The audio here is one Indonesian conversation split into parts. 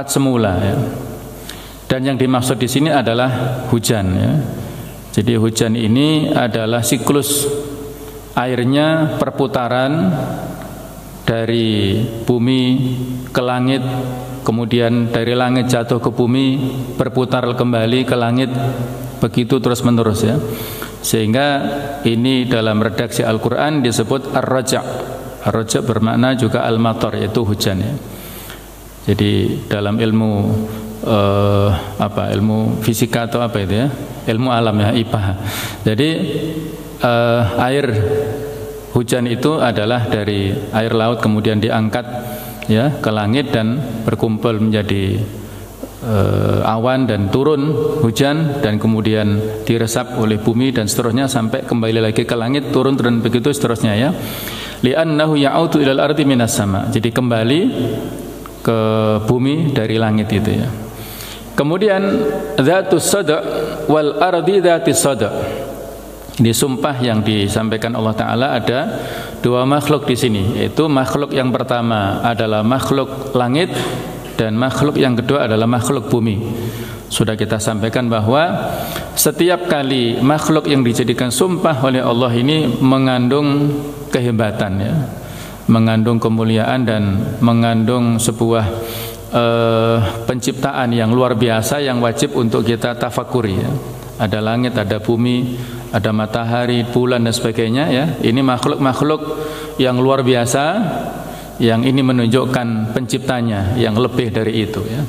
tempat semula ya. Dan yang dimaksud di sini adalah hujan ya. Jadi hujan ini adalah siklus airnya, perputaran dari bumi ke langit, kemudian dari langit jatuh ke bumi, berputar kembali ke langit, begitu terus menerus ya. Sehingga ini dalam redaksi Al-Quran disebut ar-raja'. Ar-raja' bermakna juga al-matar, yaitu hujan ya. Jadi dalam ilmu ilmu fisika atau apa itu ya, ilmu alam ya, IPA. Jadi air hujan itu adalah dari air laut kemudian diangkat ya ke langit dan berkumpul menjadi awan dan turun hujan dan kemudian diresap oleh bumi dan seterusnya sampai kembali lagi ke langit, turun dan begitu seterusnya ya. Li'annahu ya'udu ilal ardi minas sama. Jadi kembali ke bumi dari langit itu ya. Kemudian dzatus sada' wal ardi dzatis sada'. Di sumpah yang disampaikan Allah Ta'ala ada dua makhluk di sini, yaitu makhluk yang pertama adalah makhluk langit dan makhluk yang kedua adalah makhluk bumi. Sudah kita sampaikan bahwa setiap kali makhluk yang dijadikan sumpah oleh Allah ini mengandung kehebatan ya, mengandung kemuliaan dan mengandung sebuah penciptaan yang luar biasa yang wajib untuk kita tafakuri ya. Ada langit, ada bumi, ada matahari, bulan dan sebagainya ya. Ini makhluk-makhluk yang luar biasa yang ini menunjukkan penciptanya yang lebih dari itu ya.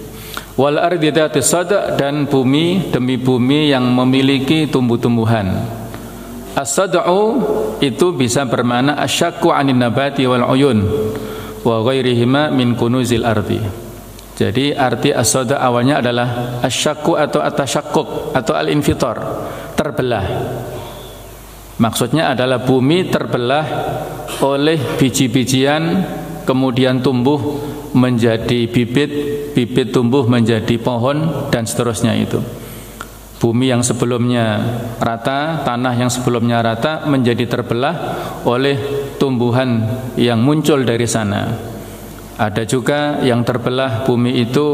Wal ardi dzatis sada', dan bumi demi bumi yang memiliki tumbuh-tumbuhan. As-sad'u itu bisa bermakna asyaqqu 'anin nabati wal 'uyun wa ghairihima min kunuzil ardi. Jadi arti as-sada' awalnya adalah asyaqqu atau atasyaqquk atau al-infitar, terbelah. Maksudnya adalah bumi terbelah oleh biji-bijian, kemudian tumbuh menjadi bibit, bibit tumbuh menjadi pohon dan seterusnya itu. Bumi yang sebelumnya rata, tanah yang sebelumnya rata menjadi terbelah oleh tumbuhan yang muncul dari sana. Ada juga yang terbelah bumi itu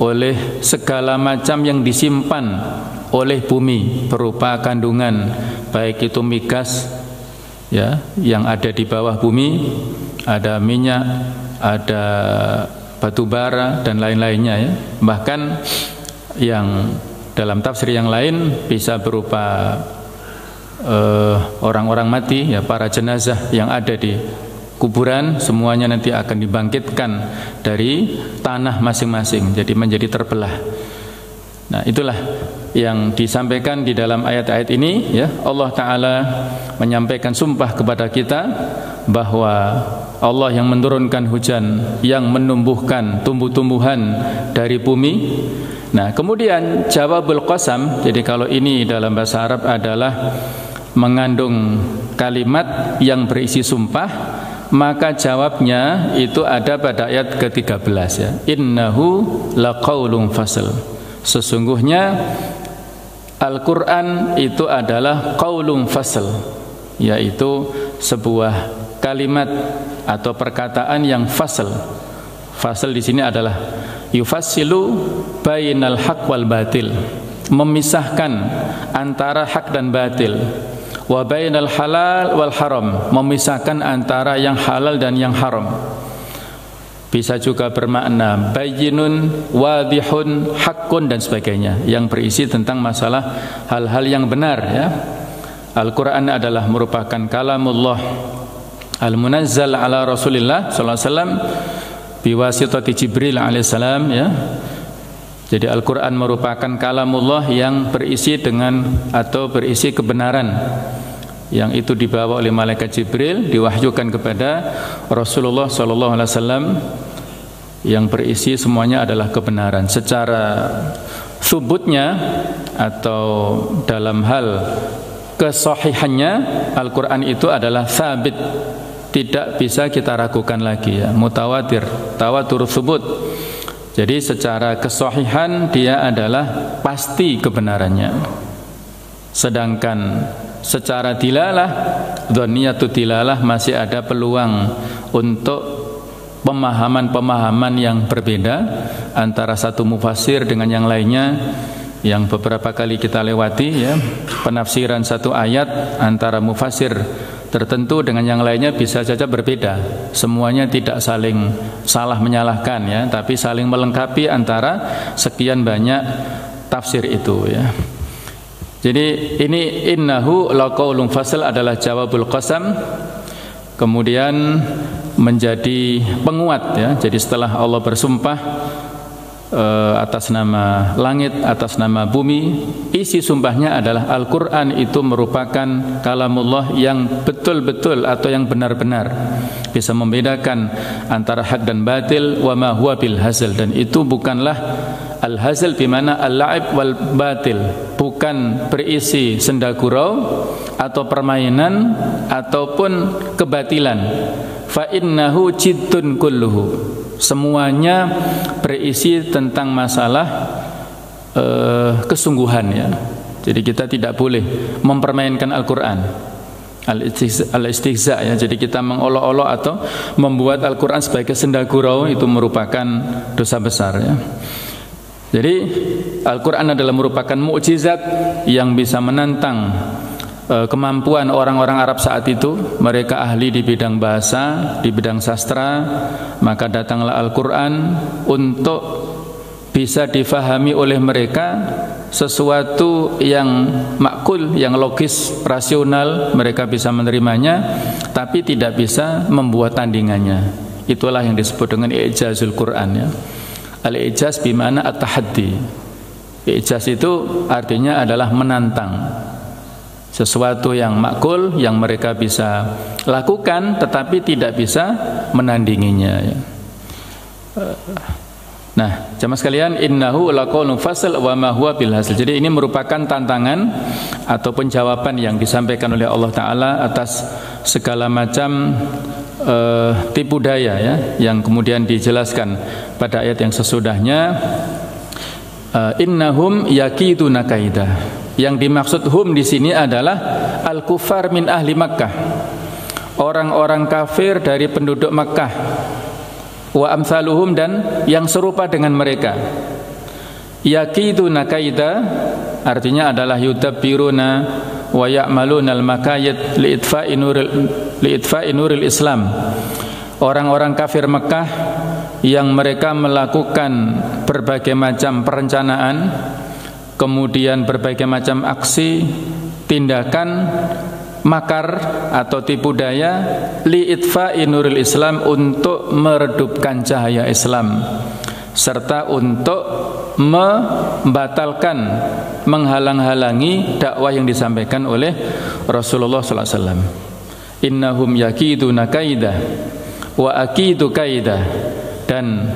oleh segala macam yang disimpan oleh bumi berupa kandungan, baik itu migas ya yang ada di bawah bumi, ada minyak, ada batu bara dan lain-lainnya ya. Bahkan yang dalam tafsir yang lain bisa berupa orang-orang mati ya, para jenazah yang ada di kuburan, semuanya nanti akan dibangkitkan dari tanah masing-masing, jadi menjadi terbelah. Nah, itulah yang disampaikan di dalam ayat-ayat ini ya. Allah Ta'ala menyampaikan sumpah kepada kita bahwa Allah yang menurunkan hujan, yang menumbuhkan tumbuh-tumbuhan dari bumi. Nah, kemudian jawabul qasam, jadi kalau ini dalam bahasa Arab adalah mengandung kalimat yang berisi sumpah, maka jawabnya itu ada pada ayat ke-13 ya. Innahu laqaulun fasl. Sesungguhnya Al-Qur'an itu adalah qaulun fasl, yaitu sebuah kalimat atau perkataan yang fasl. Fasl di sini adalah yufassilu bainal haq wal batil, memisahkan antara hak dan batil. Wa bainal halal wal haram, memisahkan antara yang halal dan yang haram. Bisa juga bermakna bayyinun, wadihun, haqqun dan sebagainya, yang berisi tentang masalah hal-hal yang benar ya. Al-Qur'an adalah merupakan kalamullah al-munazzal ala Rasulillah sallallahu alaihi wasallam biwasitati Jibril alaihissalam ya. Jadi Al-Quran merupakan kalamullah yang berisi dengan atau berisi kebenaran, yang itu dibawa oleh malaikat Jibril, diwahyukan kepada Rasulullah SAW, yang berisi semuanya adalah kebenaran. Secara subutnya atau dalam hal kesahihannya, Al-Quran itu adalah sabit, tidak bisa kita ragukan lagi ya, mutawatir, tawatur subut. Jadi secara kesahihan dia adalah pasti kebenarannya. Sedangkan secara dilalah, dhanniyatu dilalah, masih ada peluang untuk pemahaman-pemahaman yang berbeda antara satu mufassir dengan yang lainnya, yang beberapa kali kita lewati ya, penafsiran satu ayat antara mufassir tertentu dengan yang lainnya bisa saja berbeda. Semuanya tidak saling salah menyalahkan ya, tapi saling melengkapi antara sekian banyak tafsir itu ya. Jadi ini innahu laqaulun fasl adalah jawabul qasam, kemudian menjadi penguat ya. Jadi setelah Allah bersumpah atas nama langit, atas nama bumi, isi sumpahnya adalah Al-Quran itu merupakan kalamullah yang betul-betul atau yang benar-benar bisa membedakan antara hak dan batil, wa ma huwa bil hazl, dan itu bukanlah al-hazl bimana al-la'ib wal batil, bukan berisi senda gurau atau permainan ataupun kebatilan. Fa innahu jiddun kulluhu, semuanya berisi tentang masalah kesungguhan ya. Jadi kita tidak boleh mempermainkan Al-Quran, al-istihza ya. Jadi kita mengolok-olok atau membuat Al-Quran sebagai senda gurau, itu merupakan dosa besar ya. Jadi Al-Quran adalah merupakan mukjizat yang bisa menantang kemampuan orang-orang Arab saat itu. Mereka ahli di bidang bahasa, di bidang sastra, maka datanglah Al-Quran untuk bisa difahami oleh mereka sesuatu yang makul, yang logis, rasional, mereka bisa menerimanya, tapi tidak bisa membuat tandingannya. Itulah yang disebut dengan i'jazul Quran ya. Al-i'jaz bimana at-tahaddi. I'jaz itu artinya adalah menantang sesuatu yang makul, yang mereka bisa lakukan tetapi tidak bisa menandinginya ya. Nah, jamaah sekalian, innahu laqaulun fasl wa ma huwa bil hazl. Jadi ini merupakan tantangan ataupun jawaban yang disampaikan oleh Allah Ta'ala atas segala macam tipu daya ya, yang kemudian dijelaskan pada ayat yang sesudahnya. Innahum yakiduna kaidah. Yang dimaksud hum di sini adalah al-kufar min ahli Makkah, orang-orang kafir dari penduduk Makkah, wa amsaluhum, dan yang serupa dengan mereka. Yakiduna kaida artinya adalah yudabbiruna wa ya'maluna al-makayid li'itfa'i nuril Islam. Orang-orang kafir Makkah yang mereka melakukan berbagai macam perencanaan, kemudian berbagai macam aksi, tindakan, makar atau tipu daya li'itfa'i nuril Islam, untuk meredupkan cahaya Islam serta untuk membatalkan, menghalang-halangi dakwah yang disampaikan oleh Rasulullah SAW. Innahum yakiduna kaidah wa akidu kaidah, dan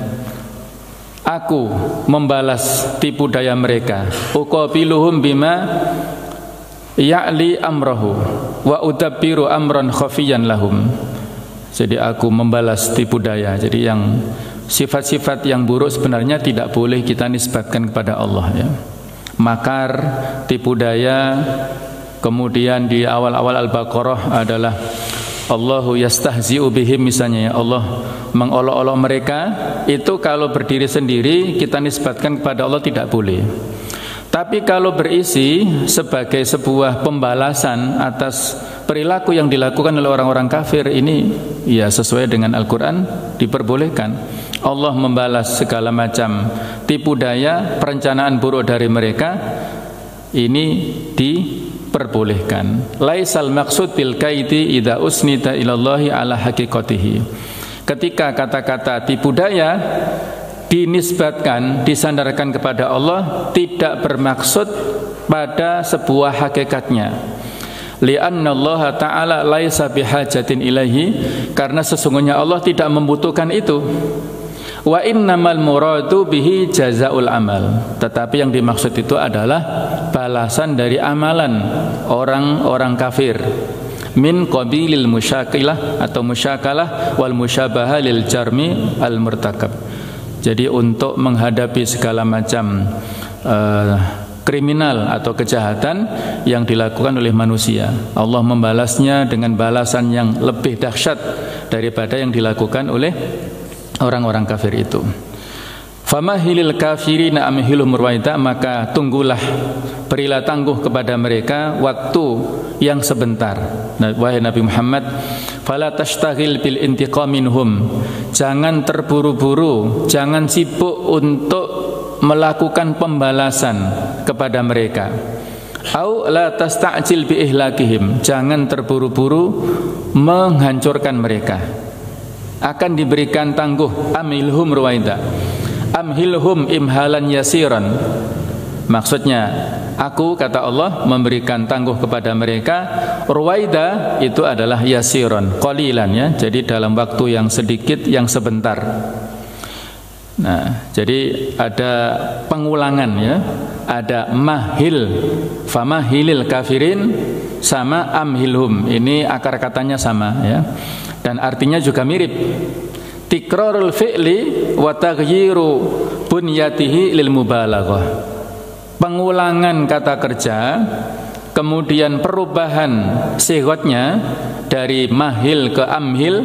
aku membalas tipu daya mereka. Uqabiluhum bima ya'li amrahu wa udabbiru amran khafiyan lahum. Jadi aku membalas tipu daya. Jadi yang sifat-sifat yang buruk sebenarnya tidak boleh kita nisbatkan kepada Allah ya. Makar, tipu daya. Kemudian di awal-awal Al-Baqarah adalah Allahu yastahzi'u bihim, misalnya ya, Allah mengolok-olok mereka. Itu kalau berdiri sendiri kita nisbatkan kepada Allah tidak boleh. Tapi kalau berisi sebagai sebuah pembalasan atas perilaku yang dilakukan oleh orang-orang kafir, ini ya sesuai dengan Al-Quran, diperbolehkan. Allah membalas segala macam tipu daya, perencanaan buruk dari mereka, ini diperbolehkan. Laisal maqsud bil kaidi idza usnita ilallahi ala haqiqatihi. Ketika kata-kata tipu daya dinisbatkan, disandarkan kepada Allah, tidak bermaksud pada sebuah hakikatnya. Li'anna Allah Ta'ala laisa bihajatin ilaihi, karena sesungguhnya Allah tidak membutuhkan itu. Wa innamal muradu bihi jazaul amal, tetapi yang dimaksud itu adalah balasan dari amalan orang-orang kafir. Min qabilil musyakilah atau musyakalah wal musyabahah lil jarmi al murtakab. Jadi untuk menghadapi segala macam kriminal atau kejahatan yang dilakukan oleh manusia, Allah membalasnya dengan balasan yang lebih dahsyat daripada yang dilakukan oleh orang-orang kafir itu. Famahilil kafirina amhilhum ruwaida, maka tunggulah, berilah tangguh kepada mereka waktu yang sebentar. Wahai Nabi Muhammad, fala tashtaghil bil intiqam minhum, jangan terburu-buru, jangan sibuk untuk melakukan pembalasan kepada mereka. Au la tasta'jil bi ihlakihim, jangan terburu-buru menghancurkan mereka. Akan diberikan tangguh, amhilhum ruwaida, amhilhum imhalan yasiran. Maksudnya, aku, kata Allah, memberikan tangguh kepada mereka. Ruwaida itu adalah yasiran, qalilan, ya. Jadi dalam waktu yang sedikit, yang sebentar. Nah, jadi ada pengulangan, ya. Ada mahil, famahilil kafirin sama amhilhum. Ini akar katanya sama, ya. Dan artinya juga mirip. Tikrarul fi'li wa taghyiru bunyatihi lil mubalaghah. Pengulangan kata kerja, kemudian perubahan sighatnya dari mahil ke amhil,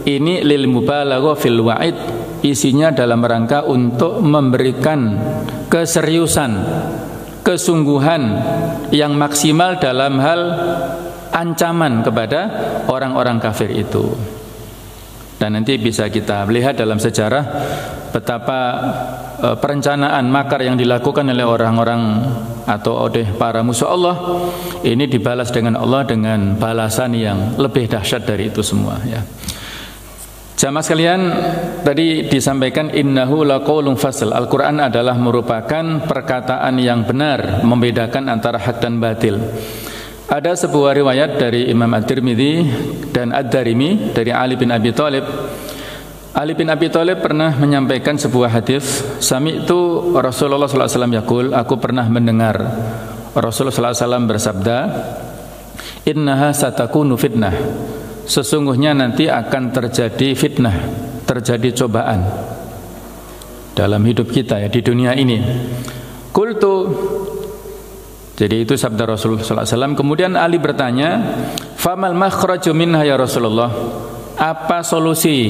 ini lil mubalaghah fil wa'id, isinya dalam rangka untuk memberikan keseriusan, kesungguhan yang maksimal dalam hal ancaman kepada orang-orang kafir itu. Dan nanti bisa kita lihat dalam sejarah betapa perencanaan makar yang dilakukan oleh orang-orang atau oleh para musuh Allah ini dibalas dengan Allah dengan balasan yang lebih dahsyat dari itu semua, ya. Jamaah sekalian, tadi disampaikan innahu laqaulun fasl. Al-Qur'an adalah merupakan perkataan yang benar, membedakan antara hak dan batil. Ada sebuah riwayat dari Imam At-Tirmidzi dan Ad-Darimi dari Ali bin Abi Thalib. Ali bin Abi Thalib pernah menyampaikan sebuah hadis, sami'tu Rasulullah sallallahu alaihi wasallam yaqul, aku pernah mendengar Rasulullah sallallahu alaihi wasallam bersabda, innaha satakunu fitnah, sesungguhnya nanti akan terjadi fitnah, terjadi cobaan dalam hidup kita, ya, di dunia ini. Qultu, jadi itu sabda Rasulullah SAW. Kemudian Ali bertanya, famal makhraju minha ya Rasulullah, apa solusi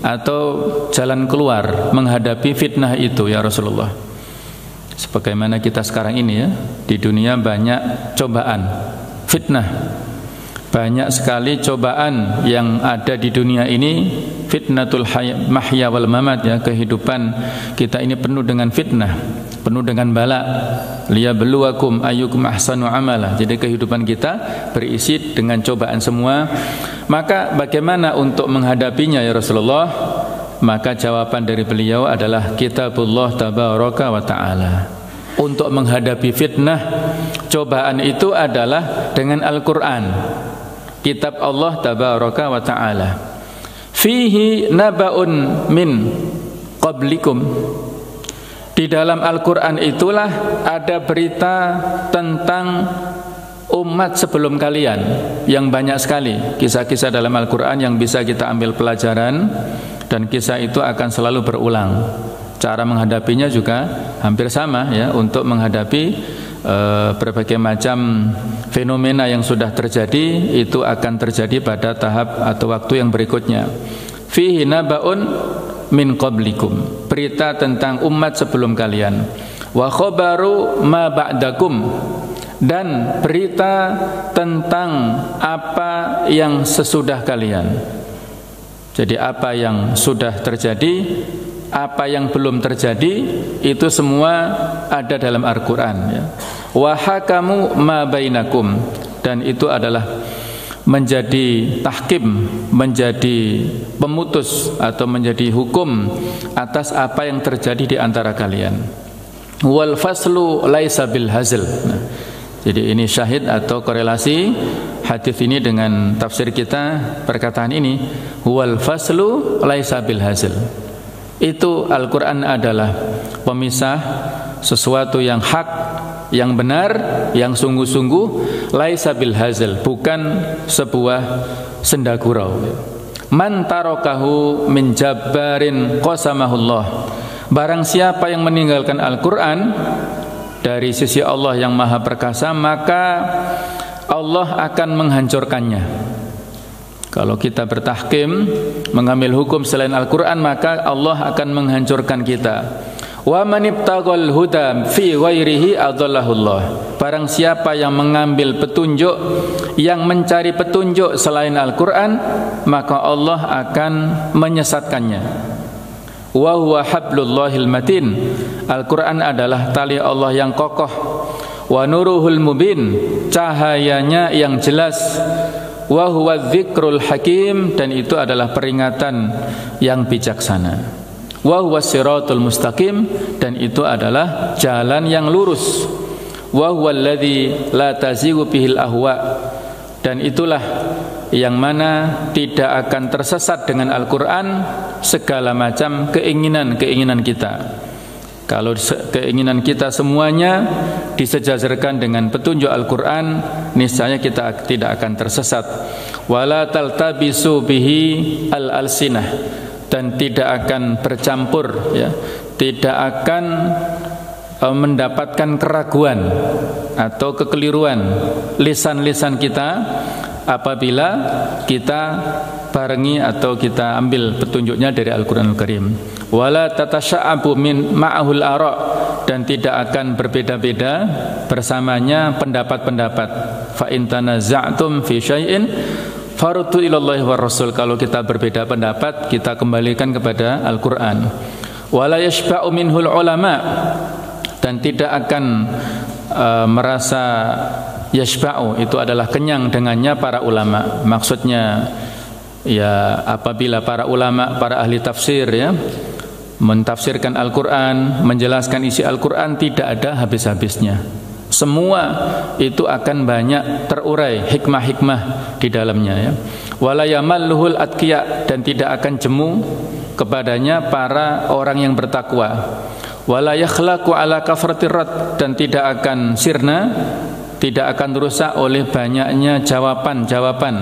atau jalan keluar menghadapi fitnah itu ya Rasulullah? Sebagaimana kita sekarang ini, ya, di dunia banyak cobaan, fitnah. Banyak sekali cobaan yang ada di dunia ini, fitnatul mahya wal mamat, ya, kehidupan kita ini penuh dengan fitnah, penuh dengan bala. Liyabluwakum ayyukum ahsanu amala. Jadi kehidupan kita berisi dengan cobaan semua. Maka bagaimana untuk menghadapinya ya Rasulullah? Maka jawaban dari beliau adalah kitabullah tabaraka wa ta'ala. Untuk menghadapi fitnah, cobaan itu adalah dengan Al-Quran, kitab Allah tabaraka wa ta'ala. Fihi naba'un min qablikum. Di dalam Al-Quran itulah ada berita tentang umat sebelum kalian yang banyak sekali. Kisah-kisah dalam Al-Quran yang bisa kita ambil pelajaran, dan kisah itu akan selalu berulang. Cara menghadapinya juga hampir sama, ya, untuk menghadapi berbagai macam fenomena yang sudah terjadi, itu akan terjadi pada tahap atau waktu yang berikutnya. Fihi naba'un min qablikum, berita tentang umat sebelum kalian. Wa khabaru ma ba'dakum, dan berita tentang apa yang sesudah kalian. Jadi apa yang sudah terjadi, apa yang belum terjadi, itu semua ada dalam Al-Quran, ya. Wa hakamu ma bainakum, dan itu adalah menjadi tahkim, menjadi pemutus atau menjadi hukum atas apa yang terjadi di antara kalian. Wal faslu laisa bil hazl. Nah, jadi ini syahid atau korelasi hadis ini dengan tafsir kita, perkataan ini, wal faslu laisa bil hazl. Itu Al-Quran adalah pemisah sesuatu yang hak, yang benar, yang sungguh-sungguh, laisa bil hazl, bukan sebuah senda gurau. Man tarakahu min jabbarin qasamahullah, barang siapa yang meninggalkan Al-Quran dari sisi Allah yang maha perkasa, maka Allah akan menghancurkannya. Kalau kita bertahkim, mengambil hukum selain Al-Quran, maka Allah akan menghancurkan kita. Wa man ibtaghal huda fi ghairihi adallahullah. Barang siapa yang mengambil petunjuk, yang mencari petunjuk selain Al-Quran, maka Allah akan menyesatkannya. Wa huwa hablullahil matin. Al-Quran adalah tali Allah yang kokoh. Wa nuruhul mubin, cahayanya yang jelas. Wa huwa dzikrul hakim, dan itu adalah peringatan yang bijaksana. Wa huwa siratul mustaqim, dan itu adalah jalan yang lurus. Wa huwa alladzi la tazighu bihil ahwa, dan itulah yang mana tidak akan tersesat dengan Al-Quran segala macam keinginan-keinginan kita. Kalau keinginan kita semuanya disejajarkan dengan petunjuk Al-Quran, niscaya kita tidak akan tersesat. Wala taltabisu bihi al-alsinah, dan tidak akan bercampur, ya, tidak akan mendapatkan keraguan atau kekeliruan lisan-lisan kita apabila kita barengi atau kita ambil petunjuknya dari Al-Quranul Karim. Wala tatasya'abu min ma'ahul ara', dan tidak akan berbeda-beda bersamanya pendapat-pendapat. Fa in tanaza'tum fi syai'in faruddu ilallahi war rasul. Kalau kita berbeda pendapat, kita kembalikan kepada Al-Quran. Wala yashba'u minhul ulama, dan tidak akan merasa yashba'u, itu adalah kenyang dengannya para ulama. Maksudnya, ya, apabila para ulama, para ahli tafsir, ya, mentafsirkan Al-Quran, menjelaskan isi Al-Quran, tidak ada habis-habisnya. Semua itu akan banyak terurai hikmah-hikmah di dalamnya, ya. Wala yamalluhul atqiya, dan tidak akan jemu kepadanya para orang yang bertakwa. Wala yakhlaqu ala kafratir rad, dan tidak akan sirna, tidak akan rusak oleh banyaknya jawaban-jawaban.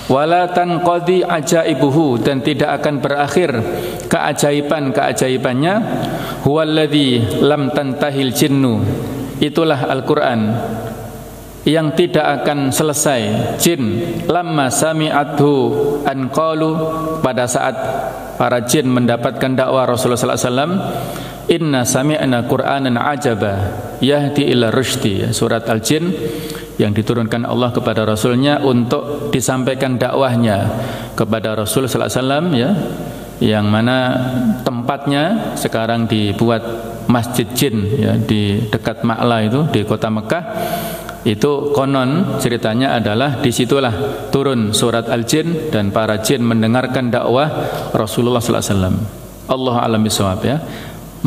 Wala tanqadi ajaibuhu, dan tidak akan berakhir keajaiban-keajaibannya. Huwallazi lam tantahil jinnu, itulah Al-Quran yang tidak akan selesai jin. Lamma sami'athu an qalu, pada saat para jin mendapatkan dakwah Rasulullah sallallahu alaihi wasallam, inna sami'na qur'anan ajaba yahdi ila rusydi. Surat Al-Jin yang diturunkan Allah kepada Rasulnya untuk disampaikan dakwahnya kepada Rasul sallallahu alaihi wasallam, ya, yang mana tempatnya sekarang dibuat Masjid Jin, ya, di dekat Ma'la itu di kota Mekah. Itu konon ceritanya adalah disitulah turun surat Al-Jin dan para jin mendengarkan dakwah Rasulullah sallallahu alaihi wasallam. Allahu a'lam bishawab, ya.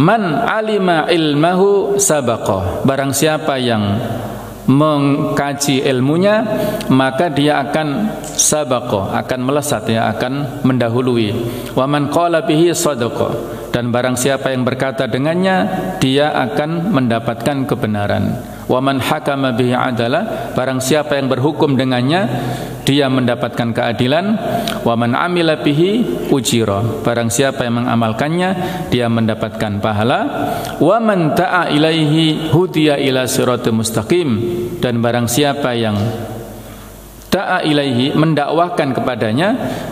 Man alima ilmahu sabaqah, barang siapa yang mengkaji ilmunya, maka dia akan sabaqah, akan melesat, ya, akan mendahului. Wa man qala bihi sadaqa, dan barang siapa yang berkata dengannya, dia akan mendapatkan kebenaran. Wa man hakama bihi adala, barang siapa yang berhukum dengannya, dia mendapatkan keadilan. Wa man amila bihi ujira, barang siapa yang mengamalkannya, dia mendapatkan pahala. Wa man ta'a ilaihi hudiya ila siratal mustaqim, dan barang siapa yang ta'a ilaihi, mendakwahkan kepadanya,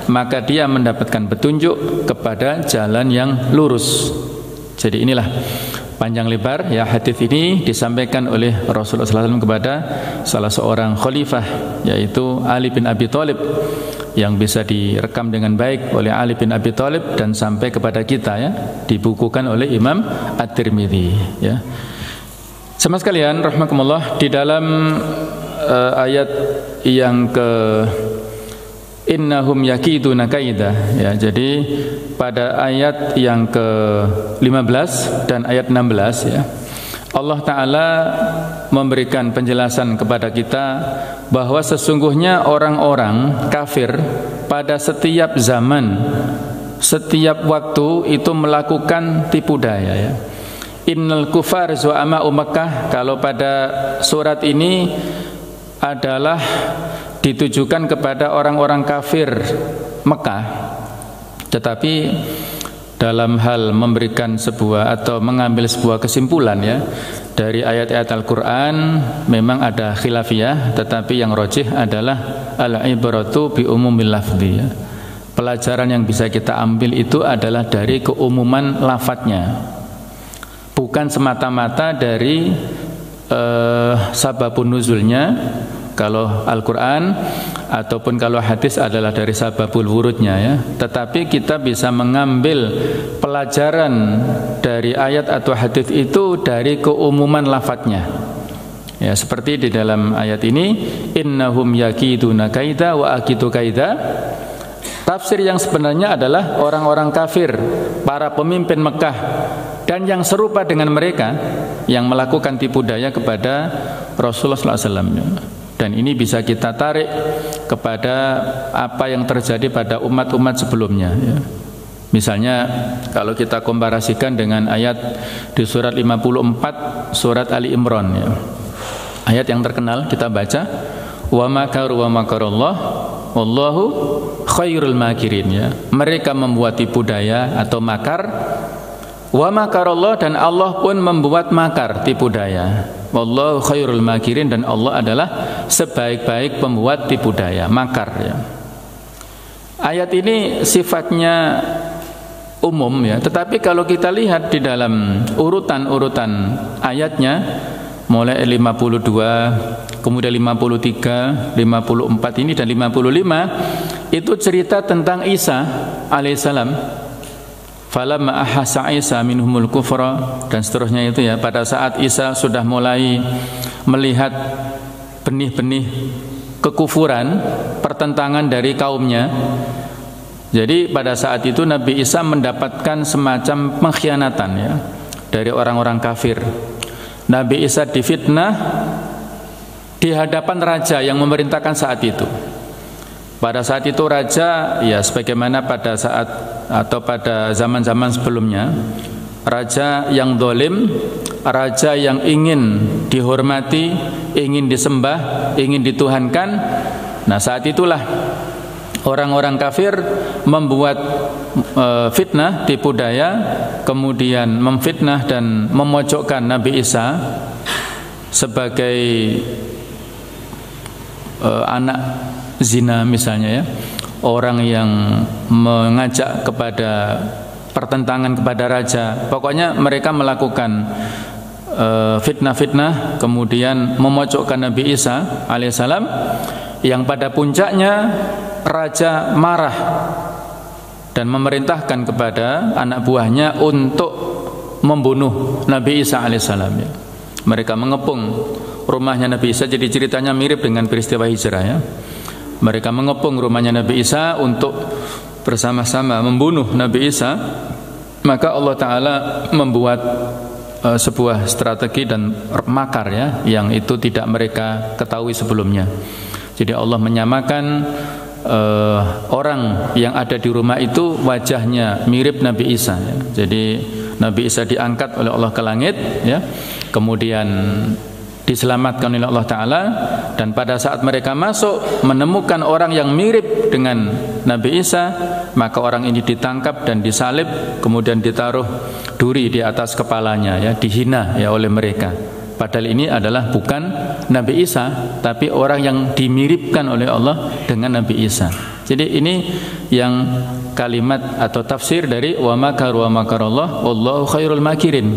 maka dia mendapatkan petunjuk kepada jalan yang lurus. Jadi inilah panjang lebar, ya, hadis ini disampaikan oleh Rasulullah SAW kepada salah seorang khalifah, yaitu Ali bin Abi Thalib, yang bisa direkam dengan baik oleh Ali bin Abi Thalib dan sampai kepada kita, ya, dibukukan oleh Imam At-Tirmidzi, ya. Sama sekalian rahimakumullah, di dalam ayat yang ke innahum yakiduna kaida, ya, jadi pada ayat yang ke-15 dan ayat 16, ya, Allah Ta'ala memberikan penjelasan kepada kita bahwa sesungguhnya orang-orang kafir pada setiap zaman, setiap waktu itu melakukan tipu daya, ya. Innal kufar zu'ama'u Makkah, kalau pada surat ini adalah ditujukan kepada orang-orang kafir Mekah, tetapi dalam hal memberikan sebuah atau mengambil sebuah kesimpulan, ya, dari ayat-ayat Al-Quran memang ada khilafiyah, tetapi yang rajih adalah al-ibratu bi umumil lafzi, ya. Pelajaran yang bisa kita ambil itu adalah dari keumuman lafadznya, bukan semata-mata dari sababun nuzulnya. Kalau Al-Quran ataupun kalau hadis adalah dari sababul wurudnya, ya. Tetapi kita bisa mengambil pelajaran dari ayat atau hadis itu dari keumuman lafadznya, ya, seperti di dalam ayat ini, innahum yakiduna kaida wa akidu kaida. Tafsir yang sebenarnya adalah orang-orang kafir, para pemimpin Mekah dan yang serupa dengan mereka yang melakukan tipu daya kepada Rasulullah SAW. Dan ini bisa kita tarik kepada apa yang terjadi pada umat-umat sebelumnya, ya. Misalnya kalau kita komparasikan dengan ayat di surat 54 surat Ali Imran, ya. Ayat yang terkenal kita baca, wa makaru wa makarallah wallahu khairul makirin, ya. Mereka membuat tipu daya atau makar, wa makarallah, dan Allah pun membuat makar, tipu daya. Wallahu khairul makirin, dan Allah adalah sebaik-baik pembuat tipu daya, makar, ya. Ayat ini sifatnya umum, ya, tetapi kalau kita lihat di dalam urutan-urutan ayatnya, mulai 52, kemudian 53, 54 ini dan 55, itu cerita tentang Isa alaihissalam. Falamma ahassa Isa minhumul kufra, dan seterusnya itu, ya. Pada saat Isa sudah mulai melihat benih-benih kekufuran, pertentangan dari kaumnya, jadi pada saat itu Nabi Isa mendapatkan semacam pengkhianatan, ya, dari orang-orang kafir. Nabi Isa difitnah di hadapan raja yang memerintahkan saat itu. Pada saat itu raja, ya, sebagaimana pada saat atau pada zaman-zaman sebelumnya, raja yang zalim, raja yang ingin dihormati, ingin disembah, ingin dituhankan. Nah, saat itulah orang-orang kafir membuat fitnah, tipu daya, kemudian memfitnah dan memojokkan Nabi Isa sebagai anak zina misalnya, ya. Orang yang mengajak kepada pertentangan kepada raja. Pokoknya mereka melakukan fitnah-fitnah, kemudian memojokkan Nabi Isa alaihissalam, yang pada puncaknya raja marah dan memerintahkan kepada anak buahnya untuk membunuh Nabi Isa alaihissalam, ya. Mereka mengepung rumahnya Nabi Isa. Jadi ceritanya mirip dengan peristiwa hijrah, ya. Mereka mengepung rumahnya Nabi Isa untuk bersama-sama membunuh Nabi Isa. Maka Allah Ta'ala membuat sebuah strategi dan makar, ya, yang itu tidak mereka ketahui sebelumnya. Jadi Allah menyamakan orang yang ada di rumah itu wajahnya mirip Nabi Isa, ya. Jadi Nabi Isa diangkat oleh Allah ke langit, ya, kemudian diselamatkan oleh Allah Ta'ala, dan pada saat mereka masuk menemukan orang yang mirip dengan Nabi Isa, maka orang ini ditangkap dan disalib, kemudian ditaruh duri di atas kepalanya, ya, dihina, ya, oleh mereka. Padahal ini adalah bukan Nabi Isa, tapi orang yang dimiripkan oleh Allah dengan Nabi Isa. Jadi ini yang kalimat atau tafsir dari wa makaru wa makarallah wallahu khairul makirin.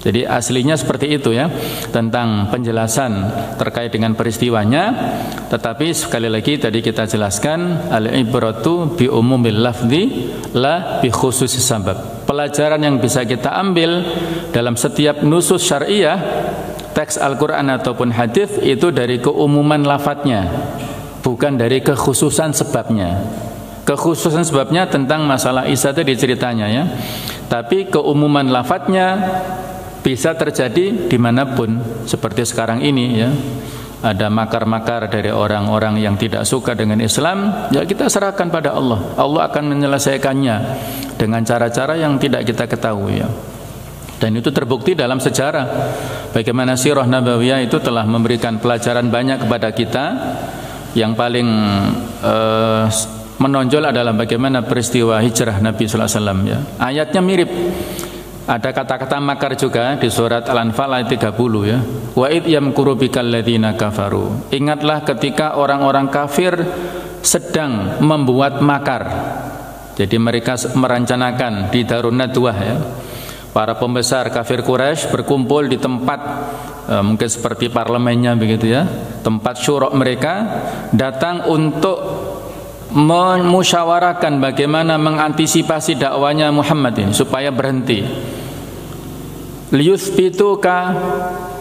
Jadi aslinya seperti itu, ya, tentang penjelasan terkait dengan peristiwanya. Tetapi sekali lagi tadi kita jelaskan, al-ibratu bi umumil lafzi la bi khususis sabab. Pelajaran yang bisa kita ambil dalam setiap nusus syariah, teks Al-Quran ataupun hadis, itu dari keumuman lafadznya, bukan dari kekhususan sebabnya. Kekhususan sebabnya tentang masalah Isa tadi ceritanya, ya. Tapi keumuman lafadznya bisa terjadi dimanapun. Seperti sekarang ini, ya, ada makar-makar dari orang-orang yang tidak suka dengan Islam, ya kita serahkan pada Allah. Allah akan menyelesaikannya dengan cara-cara yang tidak kita ketahui, ya. Dan itu terbukti dalam sejarah. Bagaimana sirah nabawiyah itu telah memberikan pelajaran banyak kepada kita. Yang paling menonjol adalah bagaimana peristiwa hijrah Nabi sallallahu alaihi wasallam, ya. Ayatnya mirip. Ada kata-kata makar juga di surat Al-Anfal ayat 30 ya. Wa id yamkuru bikal ladzina kafaru. Ingatlah ketika orang-orang kafir sedang membuat makar. Jadi mereka merencanakan di Darun Nadwah ya. Para pembesar kafir Quraisy berkumpul di tempat mungkin seperti parlemennya begitu ya. Tempat syura mereka datang untuk memusyawarahkan bagaimana mengantisipasi dakwanya Muhammad ini supaya berhenti. Liyuthbituka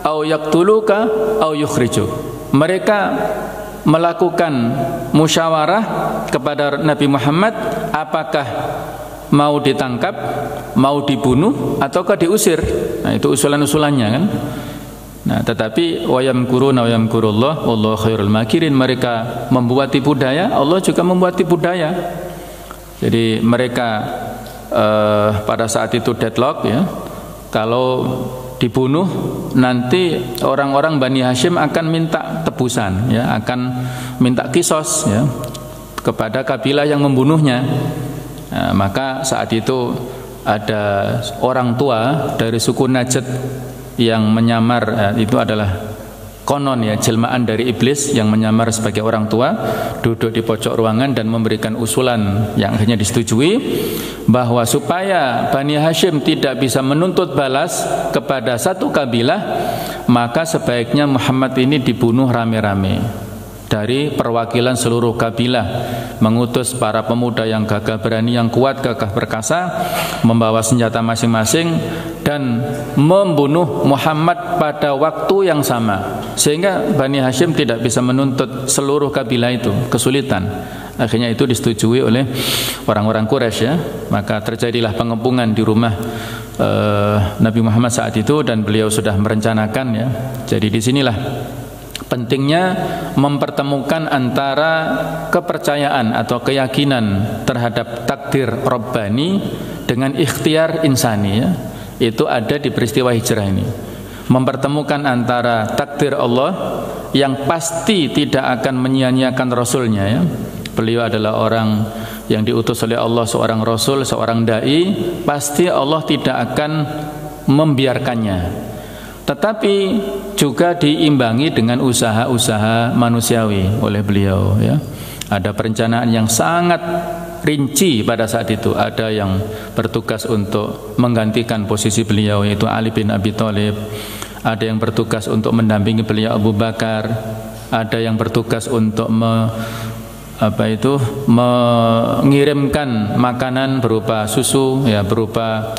au yaqtuluka au yukhrijuk. Mereka melakukan musyawarah kepada Nabi Muhammad, apakah mau ditangkap, mau dibunuh ataukah diusir. Nah, itu usulan-usulannya kan. Nah, tetapi wayamkuruna wayamkurullah wallahu khairul makirin. Mereka membuat tipu daya, Allah juga membuat tipu daya. Jadi mereka pada saat itu deadlock ya. Kalau dibunuh nanti orang-orang Bani Hashim akan minta tebusan ya, akan minta kisos ya kepada kabilah yang membunuhnya. Nah, maka saat itu ada orang tua dari suku Najd yang menyamar, itu adalah konon ya, jelmaan dari iblis yang menyamar sebagai orang tua, duduk di pojok ruangan dan memberikan usulan yang akhirnya disetujui, bahwa supaya Bani Hashim tidak bisa menuntut balas kepada satu kabilah, maka sebaiknya Muhammad ini dibunuh rame-rame. Dari perwakilan seluruh kabilah, mengutus para pemuda yang gagah berani, yang kuat, gagah perkasa, membawa senjata masing-masing dan membunuh Muhammad pada waktu yang sama, sehingga Bani Hashim tidak bisa menuntut seluruh kabilah itu, kesulitan. Akhirnya itu disetujui oleh orang-orang Quraisy ya. Maka terjadilah pengepungan di rumah Nabi Muhammad saat itu, dan beliau sudah merencanakan ya. Jadi disinilah pentingnya mempertemukan antara kepercayaan atau keyakinan terhadap takdir Rabbani dengan ikhtiar insani ya. Itu ada di peristiwa hijrah ini. Mempertemukan antara takdir Allah yang pasti tidak akan menyia-nyiakan Rasulnya ya. Beliau adalah orang yang diutus oleh Allah, seorang Rasul, seorang da'i, pasti Allah tidak akan membiarkannya. Tetapi juga diimbangi dengan usaha-usaha manusiawi oleh beliau ya. Ada perencanaan yang sangat rinci pada saat itu. Ada yang bertugas untuk menggantikan posisi beliau, yaitu Ali bin Abi Thalib. Ada yang bertugas untuk mendampingi beliau, Abu Bakar. Ada yang bertugas untuk mengirimkan makanan berupa susu ya, berupa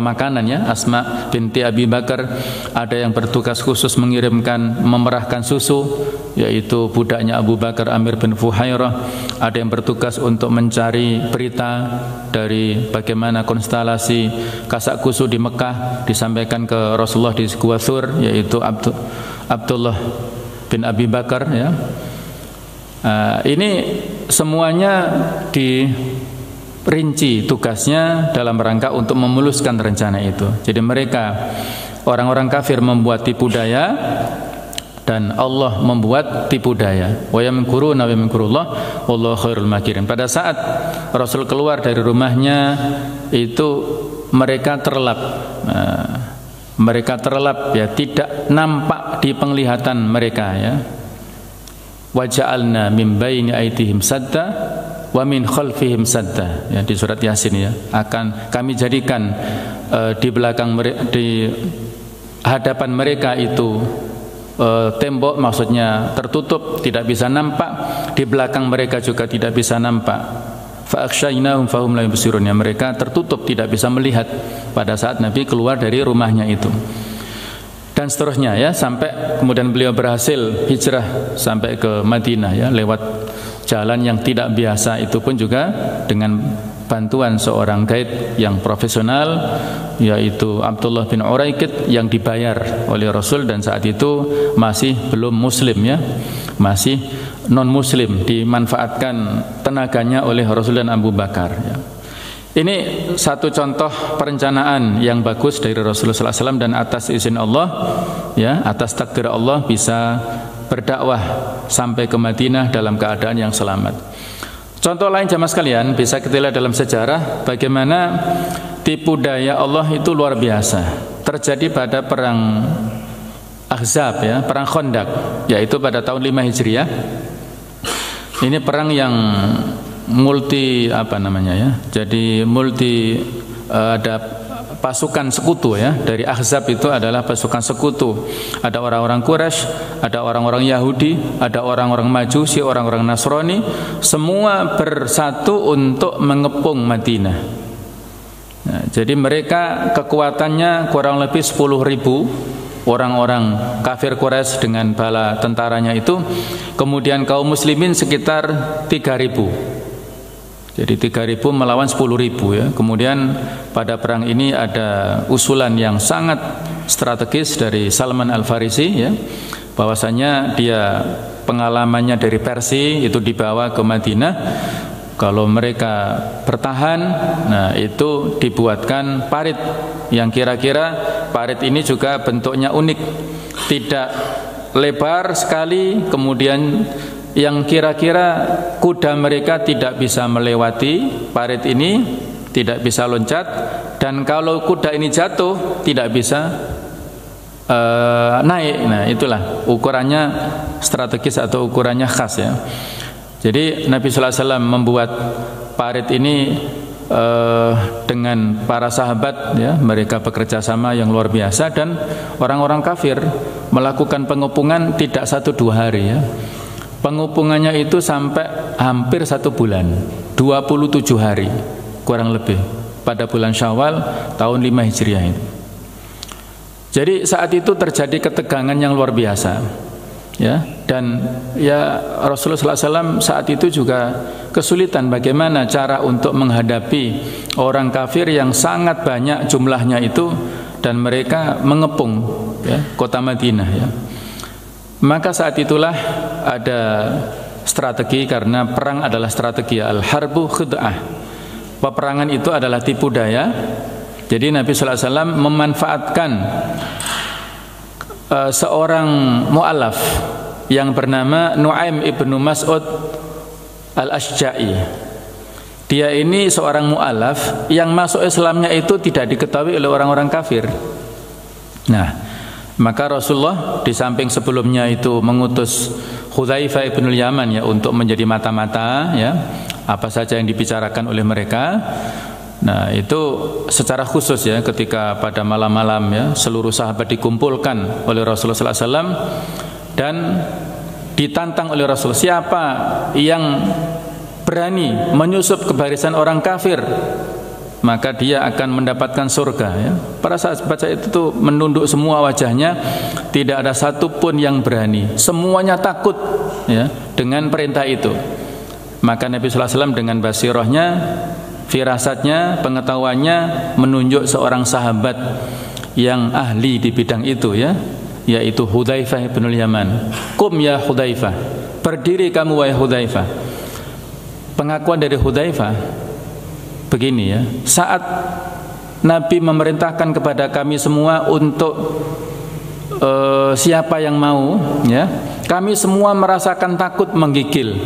makanan ya, Asma binti Abi Bakar. Ada yang bertugas khusus memerahkan susu, yaitu budaknya Abu Bakar, Amir bin Fuhairah. Ada yang bertugas untuk mencari berita dari bagaimana konstelasi kasak kusu di Mekah disampaikan ke Rasulullah di Gua Thur, yaitu Abdullah bin Abi Bakar ya. Ini semuanya dirinci tugasnya dalam rangka untuk memuluskan rencana itu. Jadi mereka, orang-orang kafir, membuat tipu daya dan Allah membuat tipu daya. Wa yamkuruna wa yamkurullah wallahu khairul makirin. Pada saat Rasul keluar dari rumahnya itu mereka terlelap. Mereka terlelap ya, tidak nampak di penglihatan mereka ya. Wa ja'alna min baini aydihim sadda wa min khalfihim sadda ya, di surat Yasin ya. Akan kami jadikan di belakang di hadapan mereka itu tembok, maksudnya tertutup, tidak bisa nampak. Di belakang mereka juga tidak bisa nampak. Fa akhshaynahum fahum la yubsirun ya, mereka tertutup, tidak bisa melihat pada saat Nabi keluar dari rumahnya itu. Dan seterusnya ya, sampai kemudian beliau berhasil hijrah sampai ke Madinah ya, lewat jalan yang tidak biasa. Itu pun juga dengan bantuan seorang guide yang profesional, yaitu Abdullah bin Uraikid, yang dibayar oleh Rasul, dan saat itu masih belum muslim ya, masih non muslim, dimanfaatkan tenaganya oleh Rasul dan Abu Bakar ya. Ini satu contoh perencanaan yang bagus dari Rasulullah SAW, dan atas izin Allah ya, atas takdir Allah bisa berdakwah sampai ke Madinah dalam keadaan yang selamat. Contoh lain jamaah sekalian bisa kita lihat dalam sejarah bagaimana tipu daya Allah itu luar biasa. Terjadi pada perang Ahzab ya, perang Khandaq, yaitu pada tahun 5 Hijriah. Ini perang yang multi Jadi multi ada pasukan sekutu ya. Dari Ahzab itu adalah pasukan sekutu. Ada orang-orang Quraisy, ada orang-orang Yahudi, ada orang-orang Majusi, orang-orang Nasrani, semua bersatu untuk mengepung Madinah. Nah, jadi mereka kekuatannya kurang lebih 10.000 orang-orang kafir Quraisy dengan bala tentaranya itu. Kemudian kaum muslimin sekitar 3.000. Jadi 3.000 melawan 10.000 ya. Kemudian pada perang ini ada usulan yang sangat strategis dari Salman Al-Farisi ya, bahwasanya dia pengalamannya dari Persia itu dibawa ke Madinah. Kalau mereka bertahan, nah itu dibuatkan parit yang kira-kira parit ini juga bentuknya unik, tidak lebar sekali, kemudian yang kira-kira kuda mereka tidak bisa melewati parit ini, tidak bisa loncat, dan kalau kuda ini jatuh tidak bisa naik. Nah itulah ukurannya strategis atau ukurannya khas ya. Jadi Nabi sallallahu alaihi wasallam membuat parit ini dengan para sahabat ya, mereka bekerja sama yang luar biasa, dan orang-orang kafir melakukan pengepungan tidak 1-2 hari ya. Pengepungannya itu sampai hampir 1 bulan, 27 hari kurang lebih pada bulan Syawal tahun 5 Hijriah itu. Jadi saat itu terjadi ketegangan yang luar biasa ya, dan ya Rasulullah SAW saat itu juga kesulitan bagaimana cara untuk menghadapi orang kafir yang sangat banyak jumlahnya itu, dan mereka mengepung ya, kota Madinah ya. Maka saat itulah ada strategi, karena perang adalah strategi, al-harbu khid'ah. Peperangan itu adalah tipu daya. Jadi Nabi sallallahu alaihi wasallam memanfaatkan seorang mu'alaf yang bernama Nu'aim ibnu Mas'ud al-Ashja'i. Dia ini seorang mu'alaf yang masuk Islamnya itu tidak diketahui oleh orang-orang kafir. Nah, maka Rasulullah di samping sebelumnya itu mengutus Hudzaifah ibnul Yaman ya untuk menjadi mata-mata ya, apa saja yang dibicarakan oleh mereka. Nah itu secara khusus ya, ketika pada malam-malam ya seluruh sahabat dikumpulkan oleh Rasulullah SAW dan ditantang oleh Rasul, siapa yang berani menyusup ke barisan orang kafir maka dia akan mendapatkan surga ya. Para sahabat baca itu tuh menunduk semua wajahnya, tidak ada satupun yang berani, semuanya takut ya dengan perintah itu. Maka Nabi sallallahu alaihi wasallam dengan basirahnya, firasatnya, pengetahuannya menunjuk seorang sahabat yang ahli di bidang itu ya, yaitu Hudzaifah ibnul Yaman. Qum ya Hudzaifah, berdiri kamu wahai Hudzaifah. Pengakuan dari Hudzaifah begini ya, saat Nabi memerintahkan kepada kami semua untuk siapa yang mau ya, kami semua merasakan takut, menggigil,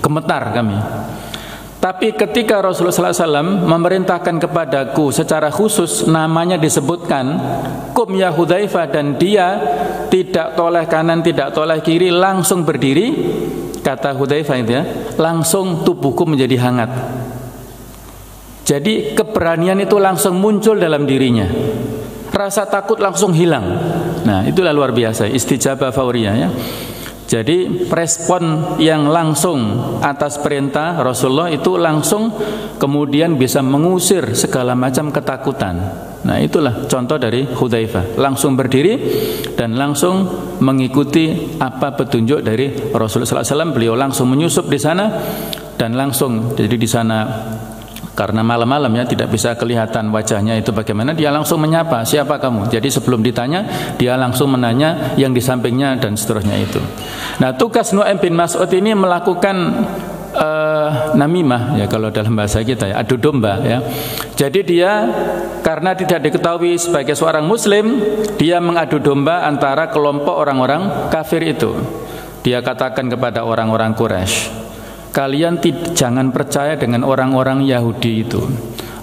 gemetar kami. Tapi ketika Rasulullah SAW memerintahkan kepadaku secara khusus, namanya disebutkan, Qum ya Hudzaifah, dan dia tidak toleh kanan, tidak toleh kiri, langsung berdiri, kata Hudzaifah itu ya, langsung tubuhku menjadi hangat. Jadi keberanian itu langsung muncul dalam dirinya, rasa takut langsung hilang. Nah itulah luar biasa, istijabah fauriyah ya. Jadi respon yang langsung atas perintah Rasulullah itu langsung kemudian bisa mengusir segala macam ketakutan. Nah itulah contoh dari Hudzaifah, langsung berdiri dan langsung mengikuti apa petunjuk dari Rasulullah SAW. Beliau langsung menyusup di sana dan langsung, jadi di sana karena malam-malam ya tidak bisa kelihatan wajahnya itu bagaimana, dia langsung menyapa, siapa kamu? Jadi sebelum ditanya dia langsung menanya yang di sampingnya dan seterusnya itu. Nah tugas Nu'aim bin Mas'ud ini melakukan namimah ya, kalau dalam bahasa kita ya, adu domba ya. Jadi dia karena tidak diketahui sebagai seorang muslim, dia mengadu domba antara kelompok orang-orang kafir itu. Dia katakan kepada orang-orang Quraisy, kalian jangan percaya dengan orang-orang Yahudi itu.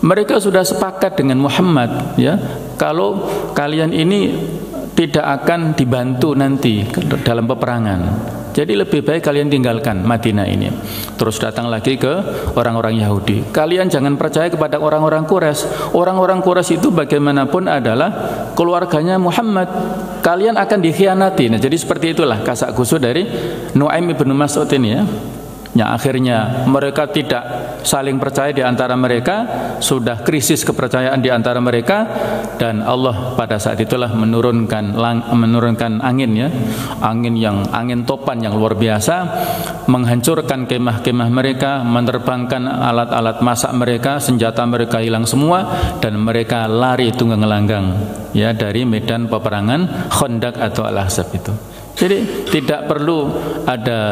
Mereka sudah sepakat dengan Muhammad, ya, kalau kalian ini tidak akan dibantu nanti dalam peperangan. Jadi lebih baik kalian tinggalkan Madinah ini. Terus datang lagi ke orang-orang Yahudi. Kalian jangan percaya kepada orang-orang Quraisy. Orang-orang Quraisy itu bagaimanapun adalah keluarganya Muhammad. Kalian akan dikhianati. Nah, jadi seperti itulah kasak kusuk dari Nu'aim ibn Mas'ud ini, ya. Ya, akhirnya mereka tidak saling percaya di antara mereka, sudah krisis kepercayaan di antara mereka, dan Allah pada saat itulah menurunkan angin, ya, angin topan yang luar biasa, menghancurkan kemah-kemah mereka, menerbangkan alat-alat masak mereka, senjata mereka hilang semua, dan mereka lari tunggang langgang, ya, dari medan peperangan Khandaq atau Al-Ahzab itu. Jadi tidak perlu ada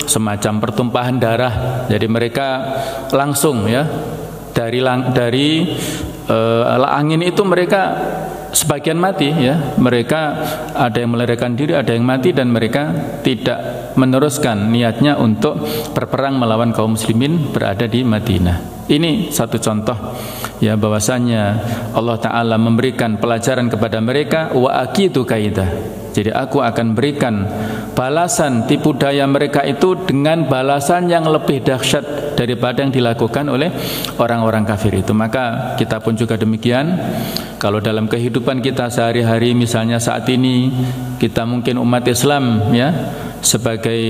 semacam pertumpahan darah. Jadi mereka langsung, ya, dari angin itu mereka sebagian mati, ya. Mereka ada yang melarikan diri, ada yang mati, dan mereka tidak meneruskan niatnya untuk berperang melawan kaum muslimin berada di Madinah. Ini satu contoh, ya, bahwasanya Allah Ta'ala memberikan pelajaran kepada mereka, wa aqidu kaidah. Jadi aku akan berikan balasan tipu daya mereka itu dengan balasan yang lebih dahsyat daripada yang dilakukan oleh orang-orang kafir itu. Maka kita pun juga demikian. Kalau dalam kehidupan kita sehari-hari, misalnya saat ini kita mungkin umat Islam, ya, sebagai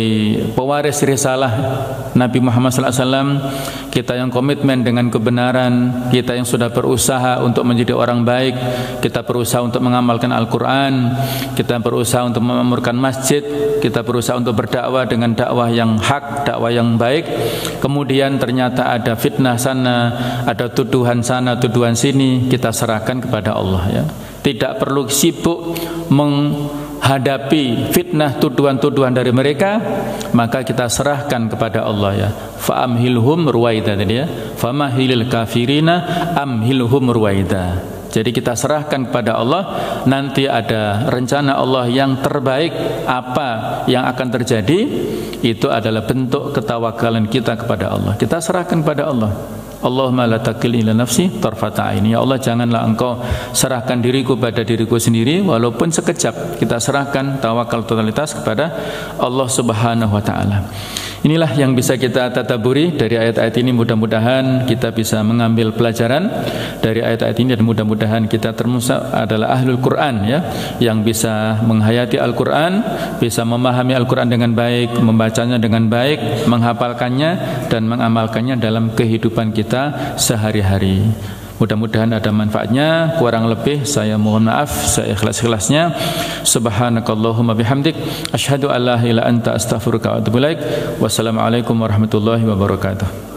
pewaris risalah Nabi Muhammad SAW, kita yang komitmen dengan kebenaran, kita yang sudah berusaha untuk menjadi orang baik, kita berusaha untuk mengamalkan Al-Quran, kita berusaha untuk memakmurkan masjid, kita berusaha untuk berdakwah dengan dakwah yang hak, dakwah yang baik. Kemudian ternyata ada fitnah sana, ada tuduhan sana, tuduhan sini, kita serahkan kepada Allah, ya. Tidak perlu sibuk menghadapi fitnah, tuduhan-tuduhan dari mereka, maka kita serahkan kepada Allah, ya. Fa'amhilhum ruwaida, tadi, ya. Famahilil kafirina amhilhum ruwaida. Jadi kita serahkan kepada Allah, nanti ada rencana Allah yang terbaik. Apa yang akan terjadi itu adalah bentuk ketawakalan kita kepada Allah. Kita serahkan kepada Allah. Allahumma la takilni ila nafsi tarfata aini. Ya Allah, janganlah engkau serahkan diriku pada diriku sendiri walaupun sekejap. Kita serahkan tawakal totalitas kepada Allah Subhanahu wa taala. Inilah yang bisa kita tadabburi dari ayat-ayat ini. Mudah-mudahan kita bisa mengambil pelajaran dari ayat-ayat ini, dan mudah-mudahan kita termasuk adalah ahlul Quran, ya, yang bisa menghayati Al-Quran, bisa memahami Al-Quran dengan baik, membacanya dengan baik, menghafalkannya dan mengamalkannya dalam kehidupan kita sehari-hari. Mudah-mudahan ada manfaatnya. Kurang lebih saya mohon maaf, saya ikhlas-ikhlasnya. Subhanakallahumma bihamdik, asyhadu an la ilaha illa anta astaghfiruka wa atubu ilaik. Wassalamualaikum warahmatullahi wabarakatuh.